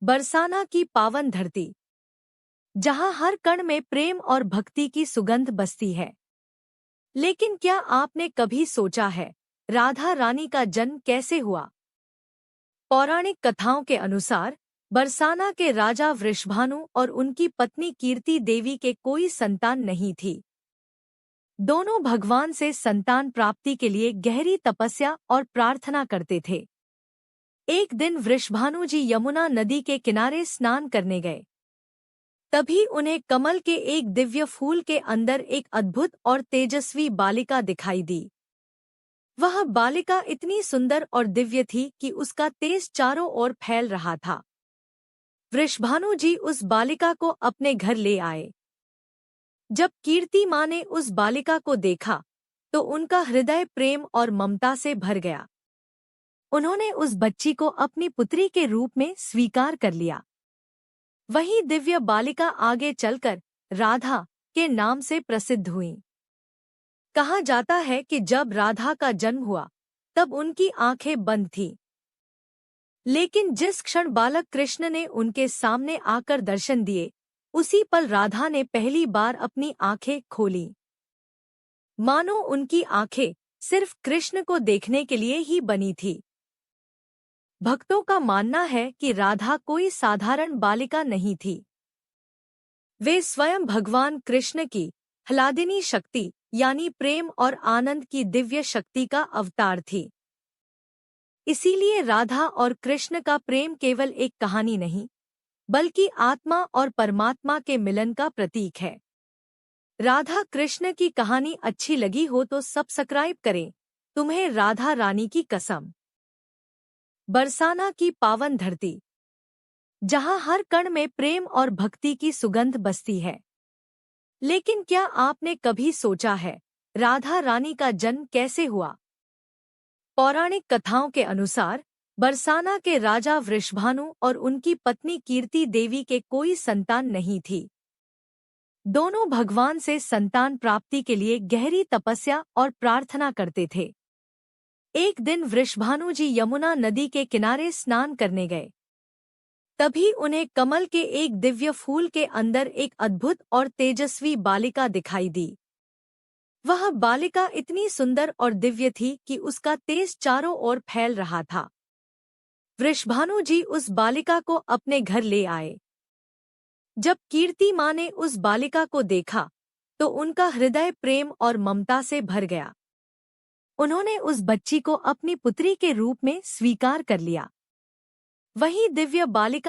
बरसाना की पावन धरती, जहां हर कण में प्रेम और भक्ति की सुगंध बसती है। लेकिन क्या आपने कभी सोचा है, राधा रानी का जन्म कैसे हुआ? पौराणिक कथाओं के अनुसार बरसाना के राजा वृषभानु और उनकी पत्नी कीर्ति देवी के कोई संतान नहीं थी। दोनों भगवान से संतान प्राप्ति के लिए गहरी तपस्या और प्रार्थना करते थे। एक दिन वृषभानु जी यमुना नदी के किनारे स्नान करने गए। तभी उन्हें कमल के एक दिव्य फूल के अंदर एक अद्भुत और तेजस्वी बालिका दिखाई दी। वह बालिका इतनी सुंदर और दिव्य थी कि उसका तेज चारों ओर फैल रहा था। वृषभानु जी उस बालिका को अपने घर ले आए। जब कीर्ति माँ ने उस बालिका को देखा, तो उनका हृदय प्रेम और ममता से भर गया। उन्होंने उस बच्ची को अपनी पुत्री के रूप में स्वीकार कर लिया। वही दिव्य बालिका आगे चलकर राधा के नाम से प्रसिद्ध हुई। कहा जाता है कि जब राधा का जन्म हुआ, तब उनकी आंखें बंद थीं। लेकिन जिस क्षण बालक कृष्ण ने उनके सामने आकर दर्शन दिए, उसी पल राधा ने पहली बार अपनी आंखें खोलीं। मानो उनकी आंखें सिर्फ कृष्ण को देखने के लिए ही बनी थी। भक्तों का मानना है कि राधा कोई साधारण बालिका नहीं थी। वे स्वयं भगवान कृष्ण की ह्लादिनी शक्ति यानी प्रेम और आनंद की दिव्य शक्ति का अवतार थी। इसीलिए राधा और कृष्ण का प्रेम केवल एक कहानी नहीं, बल्कि आत्मा और परमात्मा के मिलन का प्रतीक है। राधा कृष्ण की कहानी अच्छी लगी हो तो सब्सक्राइब करें। तुम्हें राधा रानी की कसम। बरसाना की पावन धरती, जहां हर कण में प्रेम और भक्ति की सुगंध बसती है। लेकिन क्या आपने कभी सोचा है, राधा रानी का जन्म कैसे हुआ? पौराणिक कथाओं के अनुसार बरसाना के राजा वृषभानु और उनकी पत्नी कीर्ति देवी के कोई संतान नहीं थी। दोनों भगवान से संतान प्राप्ति के लिए गहरी तपस्या और प्रार्थना करते थे। एक दिन वृषभानु जी यमुना नदी के किनारे स्नान करने गए। तभी उन्हें कमल के एक दिव्य फूल के अंदर एक अद्भुत और तेजस्वी बालिका दिखाई दी। वह बालिका इतनी सुंदर और दिव्य थी कि उसका तेज चारों ओर फैल रहा था। वृषभानु जी उस बालिका को अपने घर ले आए। जब कीर्ति माँ ने उस बालिका को देखा, तो उनका हृदय प्रेम और ममता से भर गया। उन्होंने उस बच्ची को अपनी पुत्री के रूप में स्वीकार कर लिया। वही दिव्य बालिका